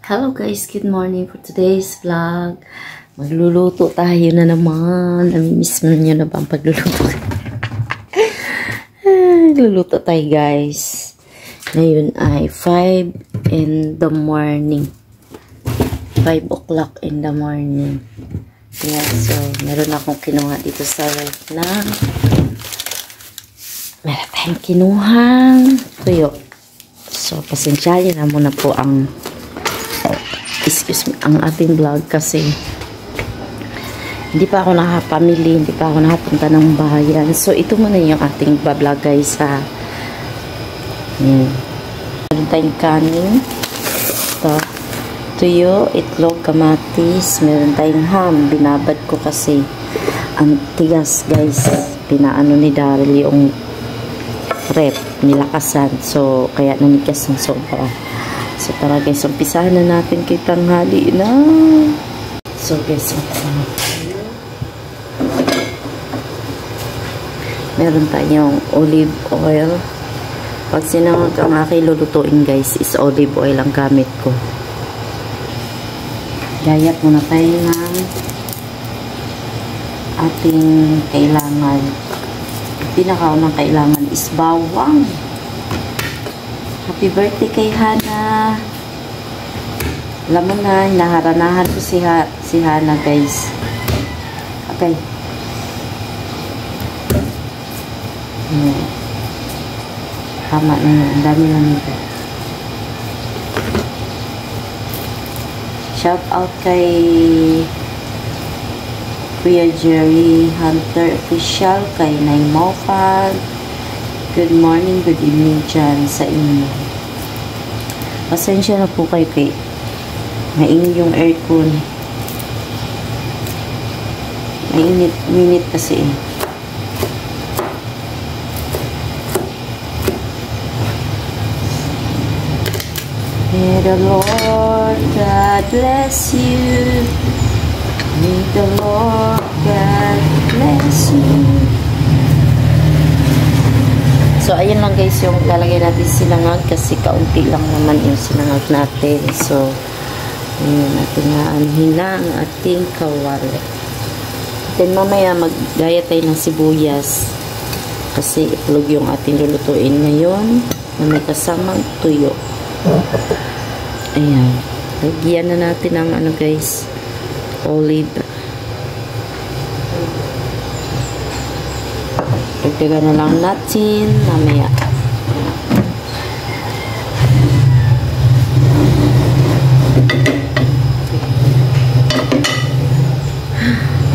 Hello guys, good morning for today's vlog. Magluluto tayo na naman. Namimiss mo nyo na ba ang pagluluto? Luluto tayo guys. Ngayon ay 5 in the morning. 5 o'clock in the morning. Yeah, so meron akong kinuha dito sa ref na meron tayong kinuhang tuyo. So pasensyahin na muna po ang ang ating vlog kasi hindi pa ako nakapamili, hindi pa ako nakapunta ng bahayan. So ito muna yung ating vlog guys ha. Meron tayong kanin, ito, tuyo, itlog, kamatis, meron tayong ham. Binabad ko kasi ang tigas guys, pinaano ni Daryl yung rep, nilakasan, so kaya nanigas ng sobra. So tara guys, umpisahan na natin kay tanghali na. So guys, meron tayong olive oil. Pag sinangag ang aking lulutuin guys, is olive oil ang gamit ko. Gayat muna tayo ng ating kailangan. Pinakaunang kailangan is bawang. Happy birthday kay Hana. Alam mo na, naharanahan ko si Hana guys. Okay. Tama na yun. Ang dami na nito. Shout out kay Kuya Jerry Hunter Official, kay Nay Mofag. Good morning, good evening dyan sa inyo. Pasensya na po kayo kay mainit yung aircon. Mainit kasi eh. May the Lord God bless you. May the Lord God bless you. So, ayun lang guys yung lalagay natin sinangag kasi kaunti lang naman yung sinangag natin. So, ayun natin nga anuhin na ang ating kawali. Then, mamaya maggaya tayo ng sibuyas kasi itlog yung ating lulutuin ngayon na may kasamang tuyo. Ayan. Lagyan na natin ang ano guys, olive. Dagdagan na lang natin mamaya.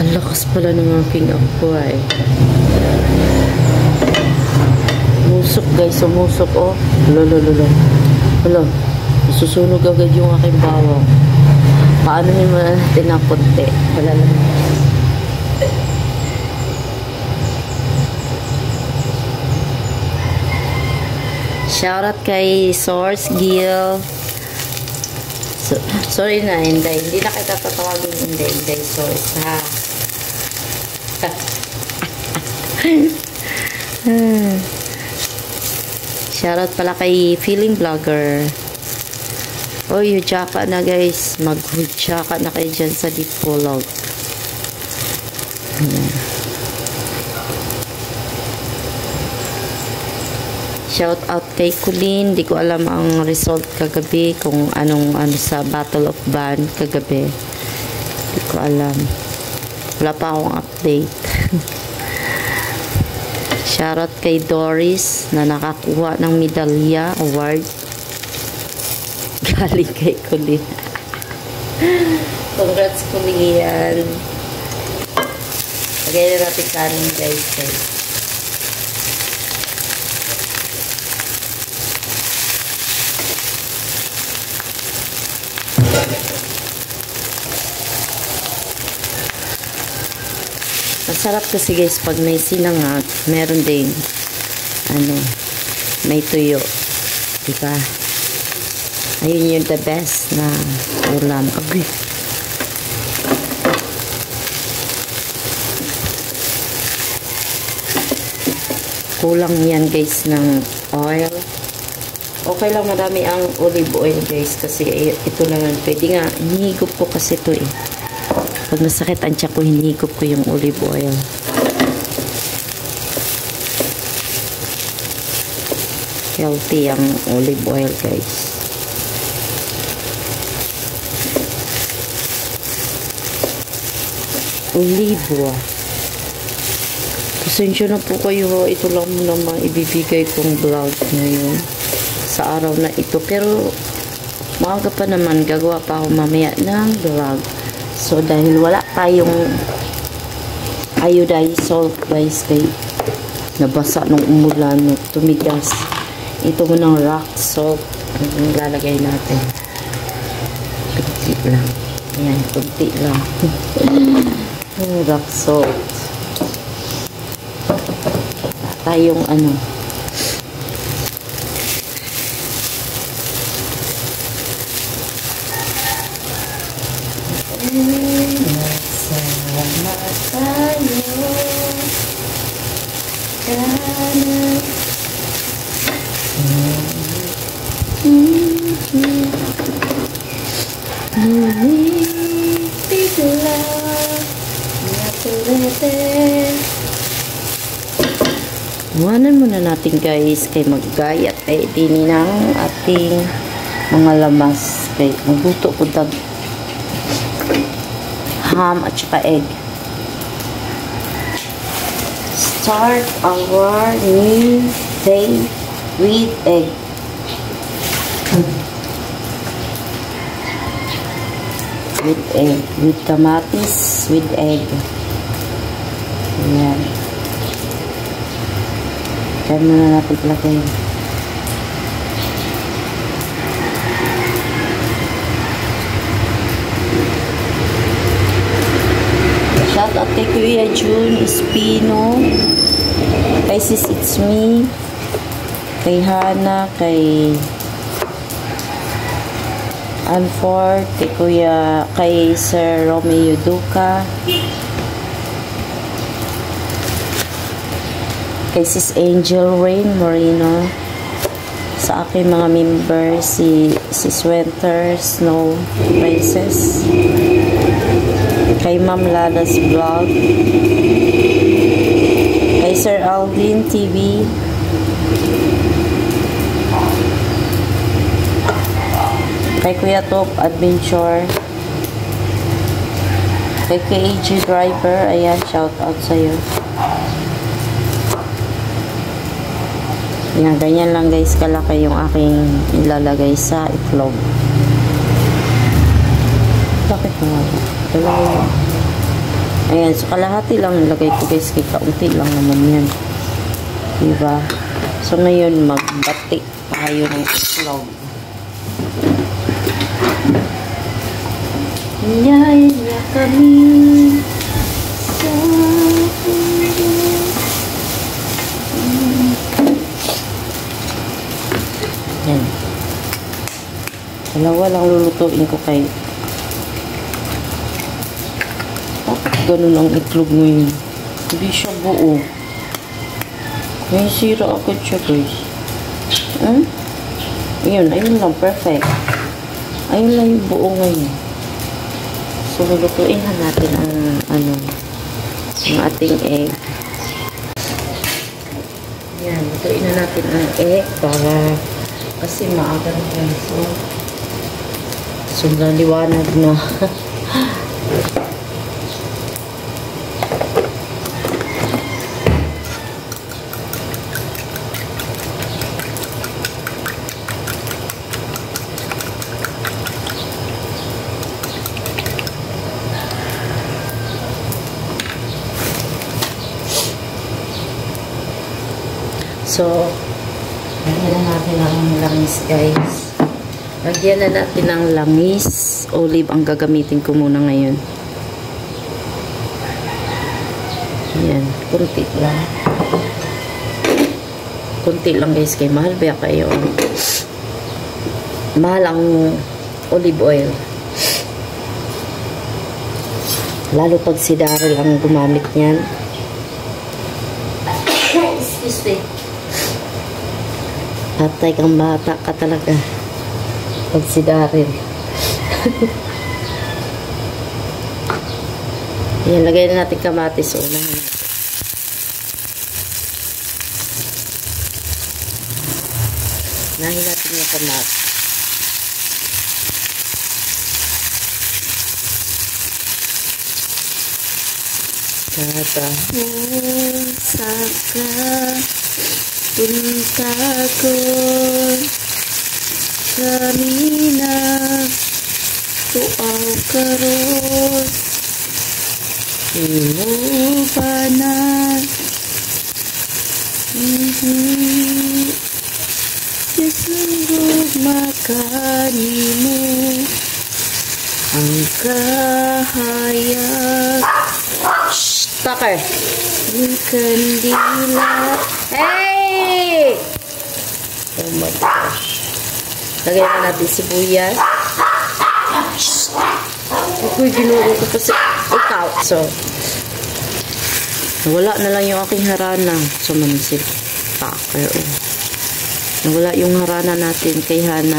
Ang lakas pala ng aking apoy. Musok guys, sumusok oh. Lolo. Susunog agad yung aking bawang. Paano naman natin ng konti? Wala lang. Shoutout kay Source Gil. Sorry na, Inday. Hindi na kita tatawagin Inday. Source, ha? Shoutout pala kay Feeling Vlogger. Oy, hudyaka na guys. Maghudyaka na kayo dyan sa Dipolog. Shout out kay Kulin. Di ko alam ang result kagabi kung anong sa Battle of Band kagabi. Di ko alam. Wala pa akong update. Shout out kay Doris na nakakuha ng medalya award. Galing kay Kulin. Congrats Kulin. Lagay na natin kanin guys. Masarap kasi guys pag may sinangag, meron din may tuyo, diba? Ayun yung the best na ulam. Agay. Kulang yan guys ng oil. Okay lang marami ang olive oil guys kasi ito lang yan. Pwede nga, hinihigop ko kasi ito eh. Pag nasakit ang tiyak ko, hinihigop ko yung olive oil. Healthy ang olive oil guys. Olive oil. Pasensya na po kayo. Ito lang muna maibibigay kong vlog ngayon sa araw na ito. Pero maaga pa naman. Gagawa pa ako mamaya ng vlog. So dahil wala tayong iodized salt guys kay nabasa nung umulan tumigas. Ito munang rock salt ang lalagay natin. Kunti lang. Ayan, kunti lang. Rock salt. Tayong ano. Nasama tayo. Bigla natulete. Iwanan muna natin guys kay maggayat ay dini ng ating mga lamas kay magluto ko dag ham at saka egg. Start our new day with egg. With egg. With kamatis. With egg. Ayan. Kaya muna natin lagay. Shout out kay Kuya June Espino. Kay Sis It's Me. Kay Hana. Kay Anford, kay Sir Romeo Duca, kay Sis Angel Rain Moreno, sa aking mga members, si Sis Winter Snow Princess, kay Ma'am Lala's Vlog, kay Sir Aldin TV, kay Kuya Top Adventure, kay KAG Driver, ayan, shout out sa'yo. Yan, ganyan lang guys kalaki yung aking ilalagay sa itlog. Bakit nga? Dalawa. Ayan, so kalahati lang nilagay ko guys, kay kaunti lang naman yan. Diba? So ngayon magbati tayo ng itlog. Yaya kami sa yan. Dalawa lang lulutuin ko kay bakit ganun ang itlog mo yun? Hindi siya buo. May sira agad siya guys. Ayun lang, perfect. Ayun lang yung buo ngayon. So, lulutuin natin ang ating egg. Yan, lutuin na natin ang egg para kasi maaga na yan. So, naliwanag na. So, lagyan na natin ang langis guys. Lagyan na natin ang langis. Olive ang gagamitin ko muna ngayon. Ayan, kunti lang. Kunti lang guys kay mahal ba kayo? Mahal ang olive oil. Lalo pag si Daryl ang gumamit niyan. Excuse me. Patay kang bata ka talaga. Pag si Daryl. Yan, lagay na natin kamatis. Unahin natin. Unahin natin yung kamatis. Katahon saka punta ko kami na tuaw karon imo pa na Yesurog makanimo ang kahayag. Tucker. Yung kandila. Hey! Oh my gosh. Lagay na natin sibuyas. Ako'y ginuro ko pa sa ikaw. So, nawala na lang yung aking harana. So, manisip. Tucker. Oh. Nawala yung harana natin kay Hana.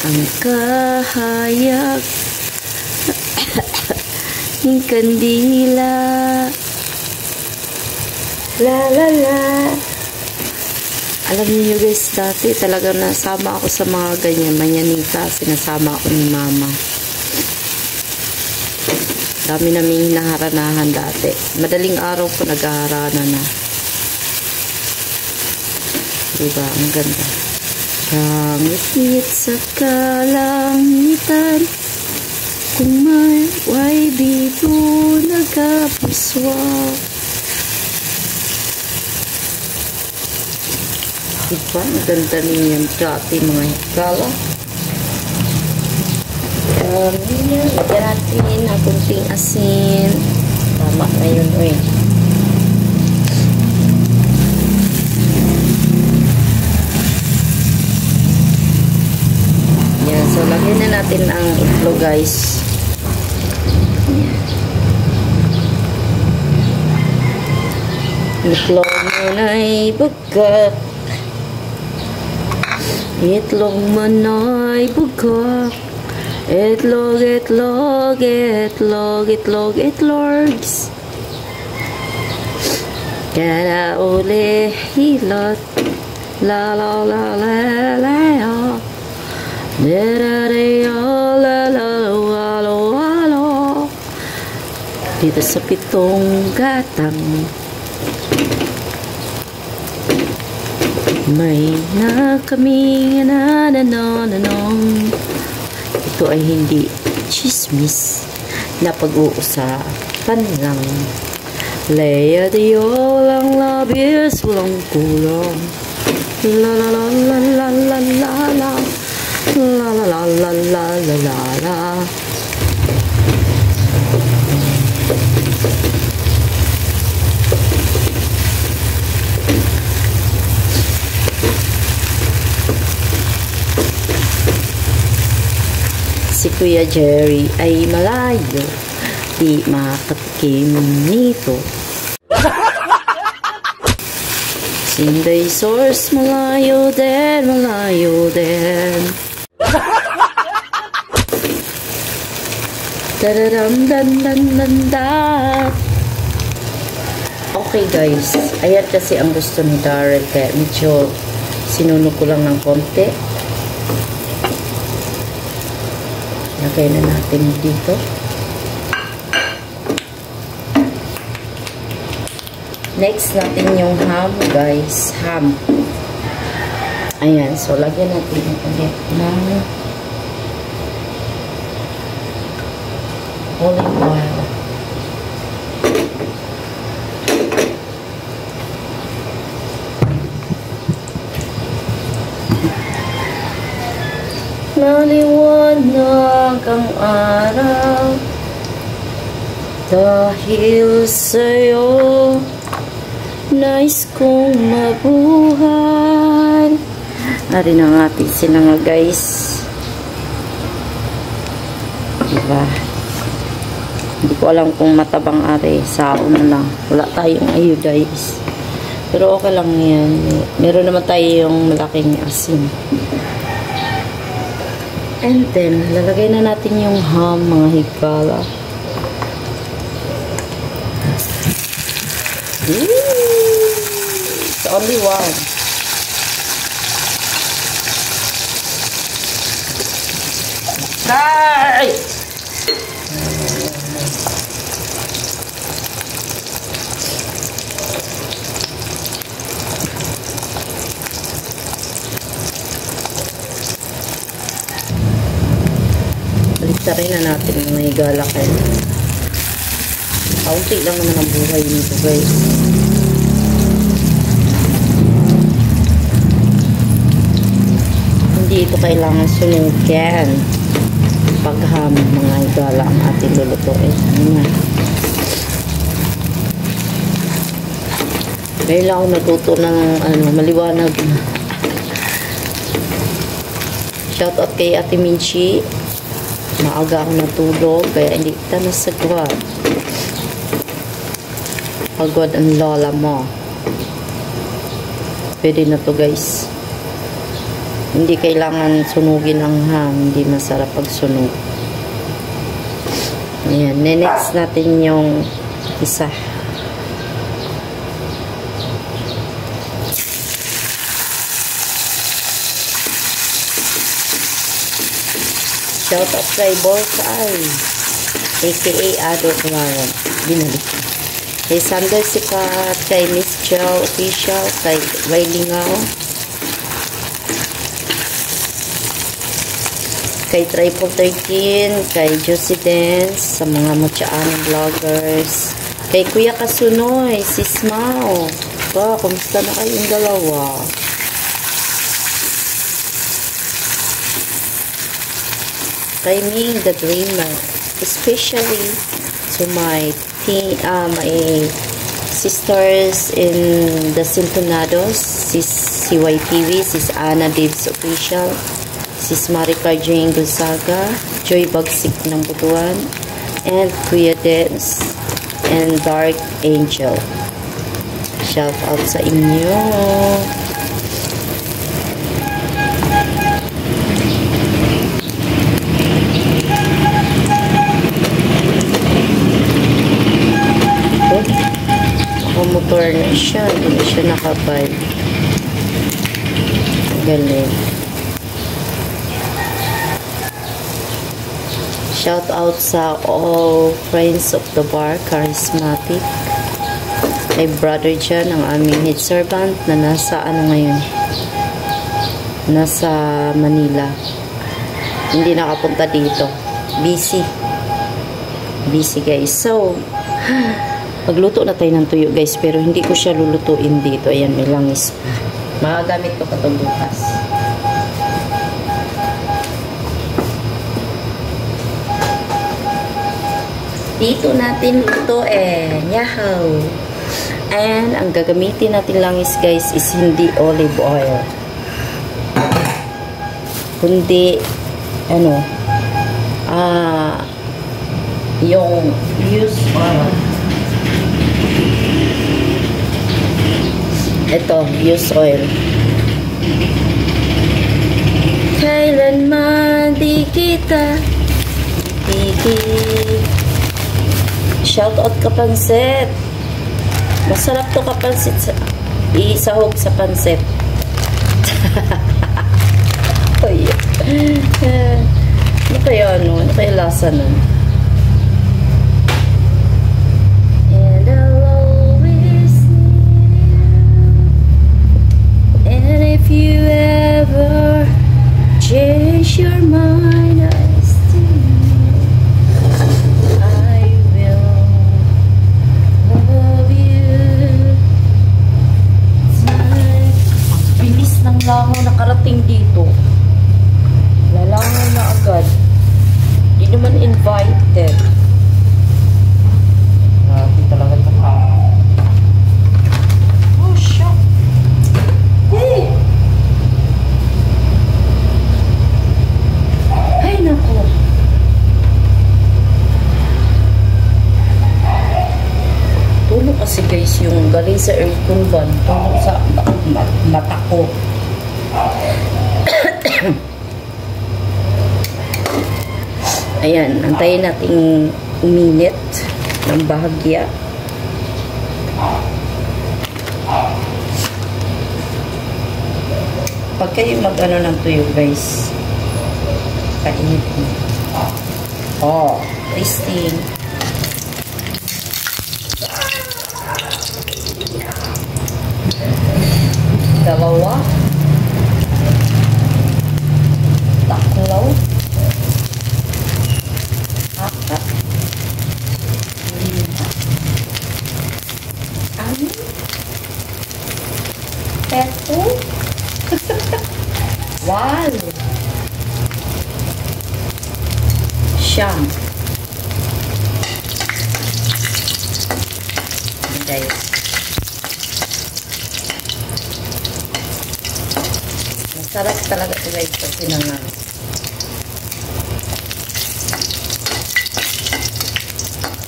Ang kahayag ng kandila. La la la. Alam niyo guys, dati talaga nasama ako sa mga ganyan, manyanita, sinasama ako ni mama. Dami namin hinaharanahan dati. Madaling araw ko naghaharana na. Diba? Ang ganda. Langit sa kalangitan, kung may dito nagkapuswak. Diba? Ang ganda niyan dati mga hikala. Lagyan natin ang kunting asin. Tama na yun, uy. Yan, so lagyan na natin ang itlog, guys. Yan. Itlog mo na'y bugak. Itlog mo na'y bugak. Itlog, itlog, itlog, itlog, itlogs. Kaya uli hilot. La la la la la la. La la la la. Dito sa pitong gatang may na kaming nananong. Ito ay hindi chismis na pag-uusapan lang. Leia di walang labis, walang kulang. La la la la la la la la. La la la la la la la la. Si Kuya Jerry ay malayo, di makatikim nito. Sinday source, malayo din, malayo din. Dadadam-dan-dan-dan-dan. Okay guys, ayan kasi ang gusto ni Daryl, kaya medyo sinunog ko lang ng konti. Lagay na natin dito. Next natin yung ham, guys. Ham. Ayan. So, lagyan natin ulit ng olive oil. Maliwanag ang araw dahil sa'yo nais kong mabuhay. Ari na nga ating sinanga, guys. Diba? Hindi ko alam kung matabang ari. Sao na lang. Wala tayong ayo, guys. Pero okay lang yan. Meron naman tayo yung malaking asin. And then, lalagay na natin yung ham, mga higala. It's only one. Ay! Baliktarin na natin yung may higala kayo. Kaunti lang naman ang buhay nito, guys. Hindi ito kailangan sunugin. Pagham, mga higala ang ating lulutuin. Ngayon lang ako natuto ng maliwanag. Shoutout kay Ate Minchi. Maaga ako natulog, kaya hindi kita nasagwa. Pagod ang lola mo. Pwede na to, guys. Hindi kailangan sunugin ang ham. Hindi masarap pag sunog. Ayan. Next natin yung isa. Shout out kay Borsay, aka Ado Kumaran. Binalik. Kay Sander Sikat, kay Miss Chow Official, kay Wailingaw, kay Triple 13, kay Josie Dance, sa mga Muchaanong vloggers, kay Kuya Kasunoy, Sis Mao. Ba, kumusta na kayong dalawa? Kay Ming the Dreamer, especially to my sisters in the Sintonados, Sis CYTV, Sis Ana Davis Official, Sis Marica Jane Gonzaga, Joy Bagsik ng Butuan, and Kuya Dance and Dark Angel. Shout out sa inyo. Motor na siya, hindi siya nakabind. Galing. Shout out sa all friends of the bar, charismatic. May brother dyan, ang aming head servant na nasa ngayon? Nasa Manila. Hindi nakapunta dito. Busy. Busy, guys. So, magluto na tayo ng tuyo, guys, pero hindi ko siya lulutuin dito. Ayan, may langis pa. Magagamit ko pa ito bukas. Dito natin lutuin. Yahoo! And, ang gagamitin natin langis, guys, is hindi olive oil. Kundi, yung used oil. Ito, used oil. Kailanman di kita shout out kapansit. Masarap to kapansit. Isahog sa pansit. Ay. Ano kaya ano kaya lasa nun? If you ever change your mind, I will love you tonight. Bilis ng langaw nakarating dito. Lalangaw na agad. Hindi naman invited. Grabe talaga ito. Oh, shock. Hey! lagay sa aircon ba? Tungkol sa mata ko. Ayan, antayin natin uminit ng bahagya. Pag kayo mag-ano ng tuyo, guys, kainit mo. Oh, tasting. Dalawa. Taklaw. Apat. Lima. Anim. Peto. Wow. Siyam. Guys. Masarap talaga ito guys kasi naman.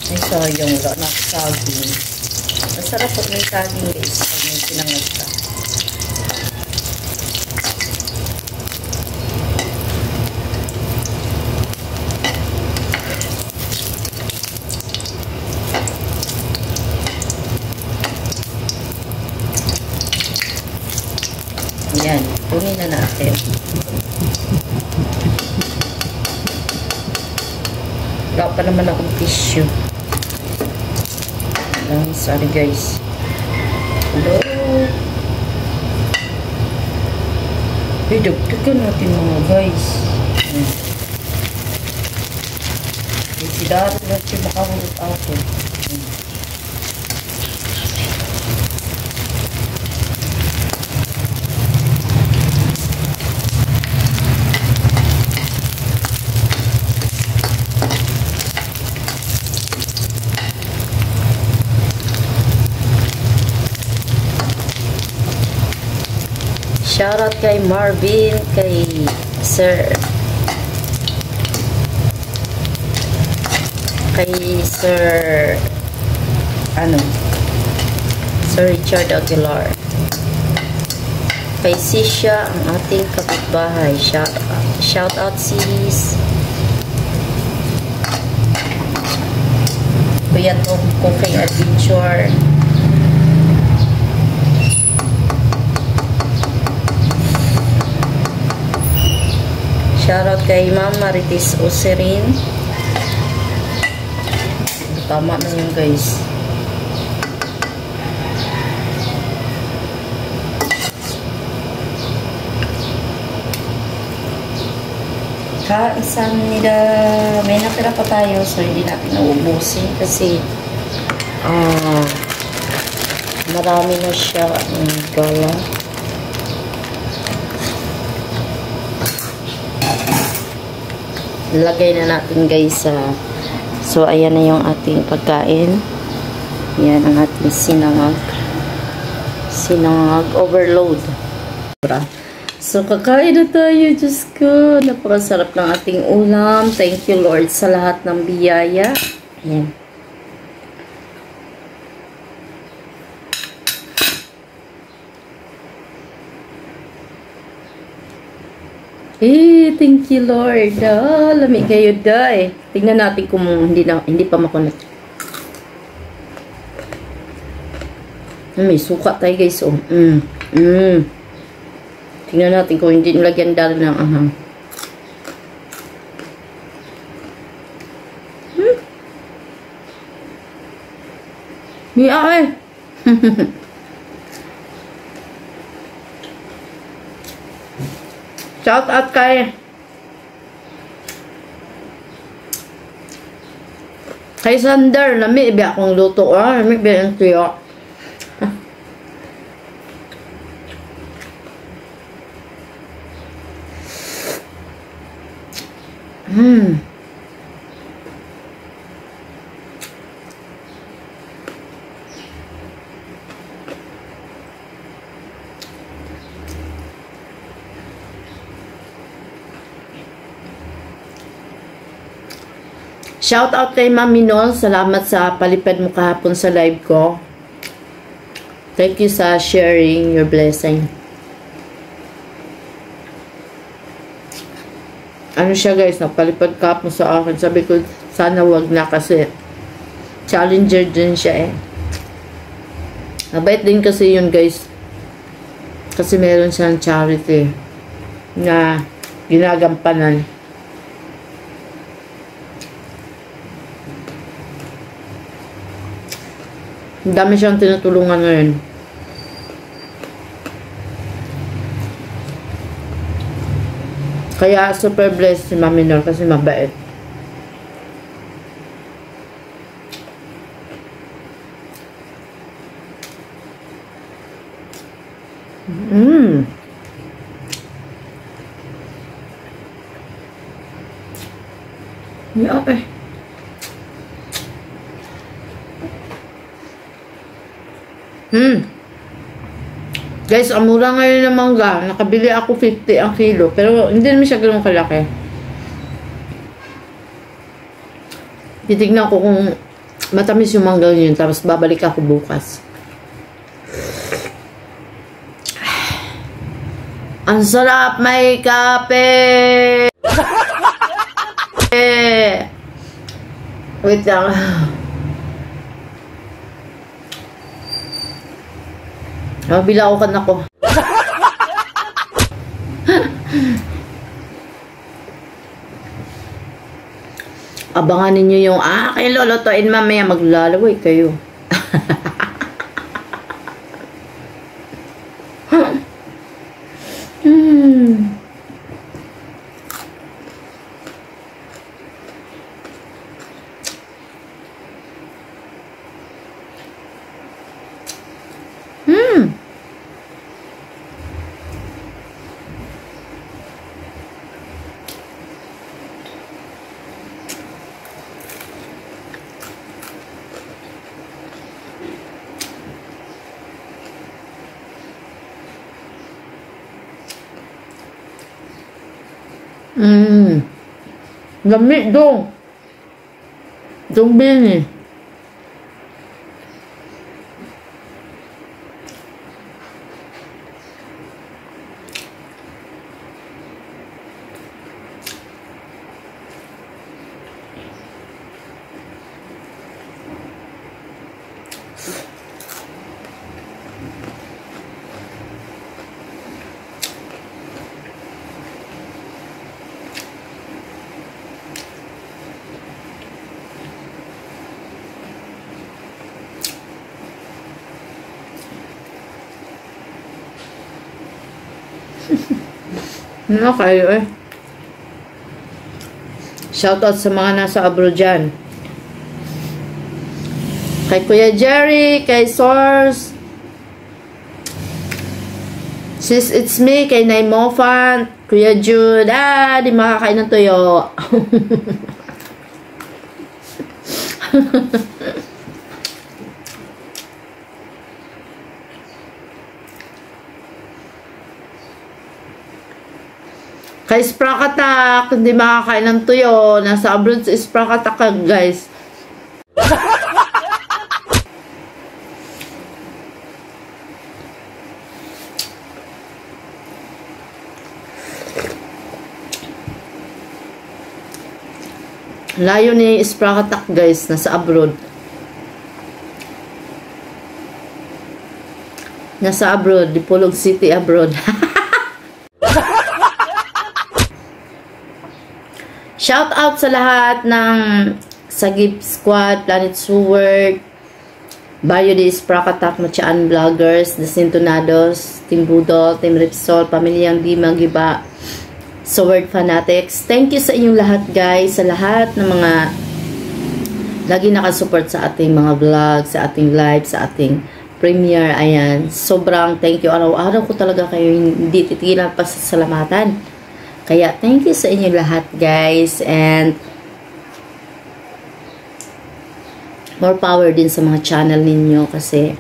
Ay, so yung na saging. Masarap pag may saging guys. Pag may sinangag ka. Ayan, kunin na natin. Wala pa naman akong tissue. Sorry guys. Hello. Dagdagan natin mga guys. Si Daro na siya makahulot ako. Shoutout kay Marvin, kay Sir Sir Richard Aguilar, kay Sisha, ang ating kapitbahay. Shoutout sis. Kuya Tom ko kay Adventure. Shoutout kay Ma'am Marites Oserin. Tama na yun guys. Kaisang nila. May natira pa tayo so hindi natin naubusin kasi marami na siya ang gala. Lagay na natin guys so ayan na yung ating pagkain. Yan ang ating sinangag overload. So kakain na tayo. Diyos ko, napakasarap ng ating ulam. Thank you Lord sa lahat ng biyaya. Yan. Thank you Lord. Lamig kayo day. Tingnan natin kung hindi pa makunat. May suka tayo guys. Oh. Tingnan natin kung hindi nilagyan dahil ng ahang. Miya eh. Shout out kay Sander. Lami biya akong luto. Lami biya yung tuyo. Shout out kay Ma'am Minol. Salamat sa palipad mo kahapon sa live ko. Thank you sa sharing your blessing. Ano siya guys, nagpalipad ka mo sa akin. Sabi ko, sana wag na kasi challenger din siya eh. Mabait din kasi yun guys. Kasi meron siyang charity na ginagampanan. Ang dami siyang tinutulungan ngayon. Kaya super blessed si Mami Nor kasi mabait. Yeah, okay. Guys, ang mura ngayon ng mangga. Nakabili ako 50 ang kilo. Pero hindi naman siya ganun kalaki. Titignan ko kung matamis yung mangga yun. Tapos babalik ako bukas. Ang sarap, may kape! Wait lang. Bila ako kan ako. Abangan ninyo yung kay lolotoin mamaya, maglalaway kayo. Lamig dong. Dong bini. Ano kayo eh? Shoutout sa mga nasa abroad dyan. Kay Kuya Jerry, kay Source, Sis It's Me, kay Nay Mofan, Kuya Jude, di makakain ng tuyo. Kay Sprakatak, hindi makakain ng tuyo. Nasa abroad sa Sprakatak ka, guys. Layo ni Sprakatak, guys. Nasa abroad. Nasa abroad. Dipolog City abroad. Shout out sa lahat ng Sagip Squad, Planet Sword, Bayo de Sprakatak, Machian Vloggers, The Sintonados, Team Budol, Team Ripsol, Pamilyang Di Magiba, Sword Fanatics. Thank you sa inyong lahat guys, sa lahat ng mga lagi nakasupport sa ating mga vlog, sa ating live, sa ating premiere. Ayan, sobrang thank you. Araw-araw ko talaga kayo hindi titigilan pa sa salamatan. Kaya, thank you sa inyo lahat, guys. And, more power din sa mga channel ninyo kasi,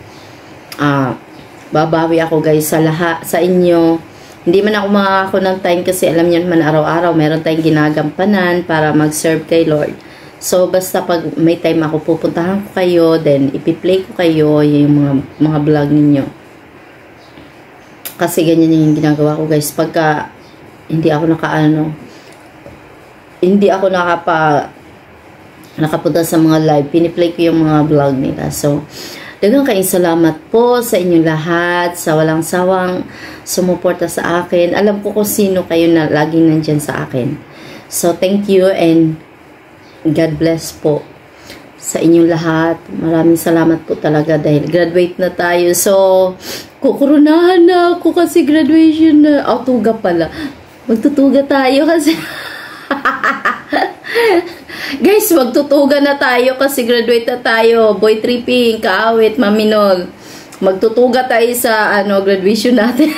babawi ako, guys, sa lahat, sa inyo. Hindi man ako makako ng time kasi alam niyo naman araw-araw, meron tayong ginagampanan para mag-serve kay Lord. So, basta pag may time ako, pupuntahan ko kayo, then ipi-play ko kayo yung mga vlog ninyo. Kasi ganyan yung ginagawa ko, guys. Pagka hindi ako nakapunta sa mga live, piniplay ko yung mga vlog nila. So, daghang kayong salamat po sa inyong lahat, sa walang sawang sumuporta sa akin. Alam ko kung sino kayo na laging nandyan sa akin. So, thank you and God bless po sa inyong lahat. Maraming salamat po talaga dahil graduate na tayo. So, kukurunahan na ako kasi graduation na. Tuga pala. Magtutuga tayo kasi... Guys, magtutuga na tayo kasi graduate na tayo. Boy tripping, kaawit, maminol. Magtutuga tayo sa graduation natin.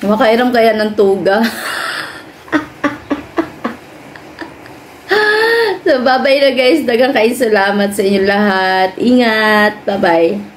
Makairam kaya ng tuga. So, bye-bye na guys. Daghang kayong salamat sa inyong lahat. Ingat. Bye-bye.